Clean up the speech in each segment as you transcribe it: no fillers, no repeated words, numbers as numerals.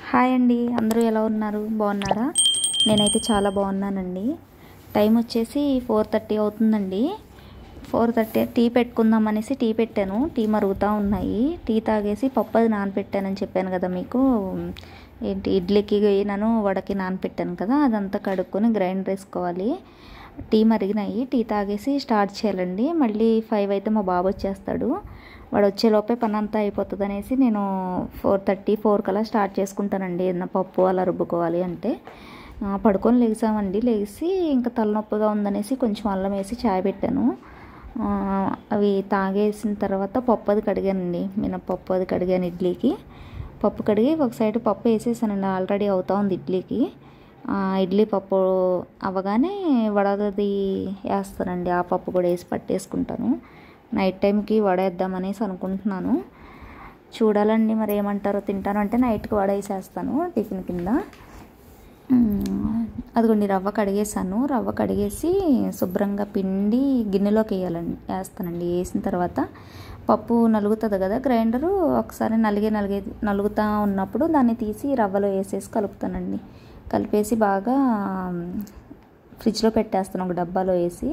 Hi అండి, అందరూ ఎలా ఉన్నారు? బాగున్నారా? నేనైతే చాలా బాగున్నానండి. టైం వచ్చేసి 4:30 అవుతుందండి. 4:30 టీ పెట్టుకుందాం అనేసి టీ పెట్టాను. టీ మరుగుతూ ఉన్నాయి. టీ తాగేసి పప్పు అది నానపెట్టానని చెప్పాను కదా మీకు. ఏంటి ఇడ్లీకి నన్ను వడకి నానపెట్టాను కదా, అదంతా కడుక్కొని గ్రైండర్ వేసుకోవాలి. టీ మరిగినాయి. టీ తాగేసి స్టార్ట్ చేయాలండి. మళ్ళీ 5 అయితే మా బాబు వచ్చేస్తాడు. వాడు వచ్చేలోపే పని అంతా అయిపోతుంది అనేసి నేను 4:30, 4 కల్లా స్టార్ట్ చేసుకుంటానండి. ఏదైనా పప్పు అలా రుబ్బుకోవాలి అంటే. పడుకొని లేచామండి. లేచి ఇంకా తలనొప్పిగా ఉందనేసి కొంచెం అల్లం వేసి చాయ్ పెట్టాను. అవి తాగేసిన తర్వాత పప్పు అది కడిగానండి. మినపప్పు అది కడిగాను ఇడ్లీకి. పప్పు కడిగి ఒక సైడ్ పప్పు వేసేసానండి. ఆల్రెడీ అవుతా ఉంది ఇడ్లీకి. ఇడ్లీ పప్పు అవ్వగానే వడది వేస్తానండి. ఆ పప్పు కూడా వేసి పట్టేసుకుంటాను. నైట్ టైంకి వడేద్దామనేసి అనుకుంటున్నాను. చూడాలండి మరి ఏమంటారో. తింటాను అంటే నైట్కి వడ వేసేస్తాను టిఫిన్ కింద. అదిగోండి రవ్వ కడిగేసాను. రవ్వ కడిగేసి శుభ్రంగా పిండి గిన్నెలోకి వేస్తానండి. వేసిన తర్వాత పప్పు నలుగుతుంది కదా, గ్రైండరు ఒకసారి నలుగుతూ ఉన్నప్పుడు దాన్ని తీసి రవ్వలో వేసేసి కలుపుతానండి. కలిపేసి బాగా ఫ్రిడ్జ్లో పెట్టేస్తాను ఒక డబ్బాలో వేసి.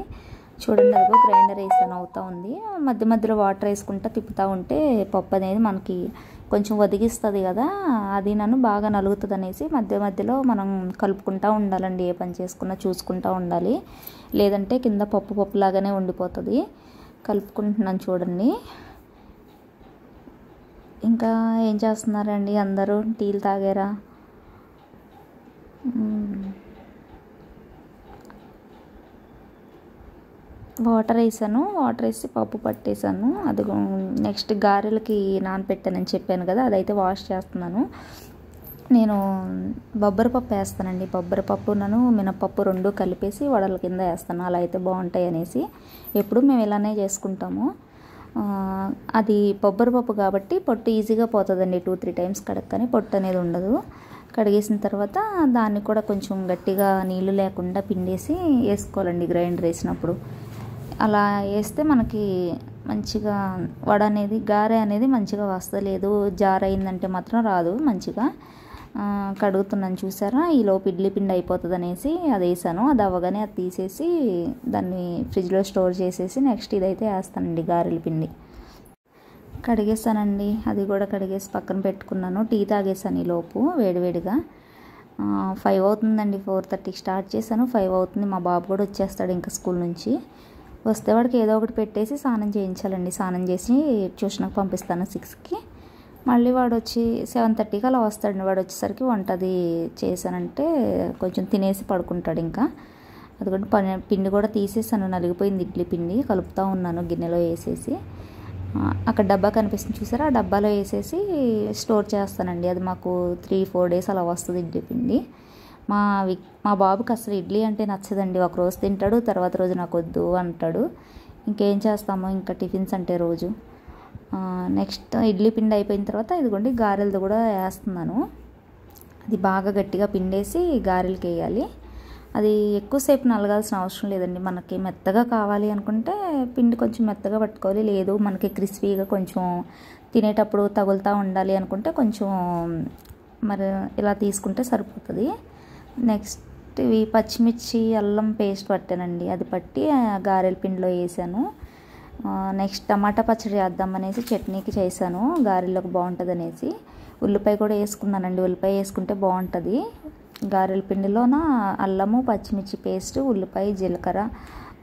చూడండి అదిగో గ్రైండర్ వేసాను, అవుతూ ఉంది. మధ్య మధ్యలో వాటర్ వేసుకుంటూ తిప్పుతూ ఉంటే పప్పు అనేది మనకి కొంచెం వదిగిస్తుంది కదా, అది నన్ను బాగా నలుగుతుంది అనేసి మధ్య మధ్యలో మనం కలుపుకుంటూ ఉండాలండి. ఏ పని చేసుకున్నా చూసుకుంటూ ఉండాలి, లేదంటే కింద పప్పు లాగానే ఉండిపోతుంది. కలుపుకుంటున్నాను చూడండి. ఇంకా ఏం చేస్తున్నారండి అందరూ? టీలు తాగారా? వాటర్ వేసాను. వాటర్ వేసి పప్పు పట్టేసాను. అది నెక్స్ట్ గారెలకి నానపెట్టానని చెప్పాను కదా, అదైతే వాష్ చేస్తున్నాను. నేను బొబ్బరిపప్పు వేస్తానండి. బొబ్బరిపప్పును మినపప్పు రెండు కలిపేసి వడల కింద వేస్తాను. అలా అయితే బాగుంటాయి అనేసి ఎప్పుడు మేము ఇలానే చేసుకుంటాము. అది బొబ్బరిపప్పు కాబట్టి పొట్టు ఈజీగా పోతుందండి. 2-3 టైమ్స్ కడక్కని పొట్టు అనేది ఉండదు. కడిగేసిన తర్వాత దాన్ని కూడా కొంచెం గట్టిగా నీళ్ళు లేకుండా పిండేసి వేసుకోవాలండి గ్రైండర్ వేసినప్పుడు. అలా వేస్తే మనకి మంచిగా వడ అనేది గారె అనేది మంచిగా వస్తుంది. లేదు జార్ అయిందంటే మాత్రం రాదు మంచిగా. కడుగుతున్నాను చూసారా, ఈలోపు ఇడ్లీ పిండి అయిపోతుంది అనేసి అది వేసాను. అది అవ్వగానే అది తీసేసి దాన్ని ఫ్రిడ్జ్లో స్టోర్ చేసేసి నెక్స్ట్ ఇదైతే వేస్తానండి గారెల పిండి. కడిగేసానండి. అది కూడా కడిగేసి పక్కన పెట్టుకున్నాను. టీ తాగేసాను ఈలోపు వేడివేడిగా. 5 అవుతుందండి. 4:30 స్టార్ట్ చేశాను. 5 అవుతుంది. మా బాబు కూడా వచ్చేస్తాడు ఇంకా స్కూల్ నుంచి. వస్తే వాడికి ఏదో ఒకటి పెట్టేసి స్నానం చేయించాలండి. స్నానం చేసి ట్యూషన్కి పంపిస్తాను 6కి. మళ్ళీ వాడు వచ్చి 7:30కి అలా వస్తాడండి. వాడు వచ్చేసరికి వంటది చేశానంటే కొంచెం తినేసి పడుకుంటాడు. ఇంకా అది కూడా పిండి కూడా తీసేసాను. నలిగిపోయింది ఇడ్లీ పిండి. కలుపుతూ ఉన్నాను గిన్నెలో వేసేసి. అక్కడ డబ్బా కనిపిస్తుంది చూసారా, ఆ డబ్బాలో వేసేసి స్టోర్ చేస్తానండి. అది మాకు 3-4 డేస్ అలా వస్తుంది ఇడ్లీ పిండి. మా బాబుకి అసలు ఇడ్లీ అంటే నచ్చదండి. ఒక రోజు తింటాడు, తర్వాత రోజు నాకు వద్దు అంటాడు. ఇంకేం చేస్తాము ఇంకా టిఫిన్స్ అంటే రోజు. నెక్స్ట్ ఇడ్లీ పిండి అయిపోయిన తర్వాత ఇదిగోండి గారెలది కూడా వేస్తున్నాను. అది బాగా గట్టిగా పిండేసి గారెలకి వేయాలి. అది ఎక్కువసేపు నలగాల్సిన అవసరం లేదండి. మనకి మెత్తగా కావాలి అనుకుంటే పిండి కొంచెం మెత్తగా పట్టుకోవాలి. లేదు మనకి క్రిస్పీగా కొంచెం తినేటప్పుడు తగులుతూ ఉండాలి అనుకుంటే కొంచెం మరి ఇలా తీసుకుంటే సరిపోతుంది. నెక్స్ట్ ఇవి పచ్చిమిర్చి అల్లం పేస్ట్ పట్టానండి. అది పట్టి గారెల పిండిలో వేసాను. నెక్స్ట్ టమాటా పచ్చడి చేద్దామనేసి చట్నీకి చేశాను. గారెలకు బాగుంటుంది అనేసి ఉల్లిపాయ కూడా వేసుకున్నానండి. ఉల్లిపాయ వేసుకుంటే బాగుంటుంది. గారెల పిండిలోన అల్లము పచ్చిమిర్చి పేస్ట్, ఉల్లిపాయ, జీలకర్ర,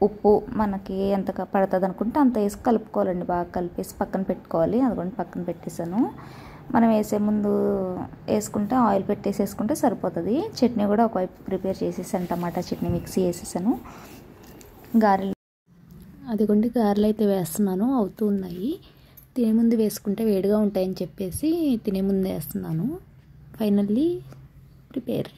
ఉప్పు మనకి ఎంత పడుతుంది అనుకుంటే అంత వేసి కలుపుకోవాలండి. బాగా కలిపేసి పక్కన పెట్టుకోవాలి. అదిగోండి పక్కన పెట్టేశాను. మనం వేసే ముందు వేసుకుంటే ఆయిల్ పెట్టేసేసుకుంటే సరిపోతుంది. చట్నీ కూడా ఒకవైపు ప్రిపేర్ చేసేసాను. టమాటా చట్నీ మిక్సీ వేసేసాను. గారెలు అదిగోండి గారెలు అయితే వేస్తున్నాను. అవుతూ ఉన్నాయి. తినే ముందు వేసుకుంటే వేడిగా ఉంటాయని చెప్పేసి తినే ముందు వేస్తున్నాను. Finally prepare.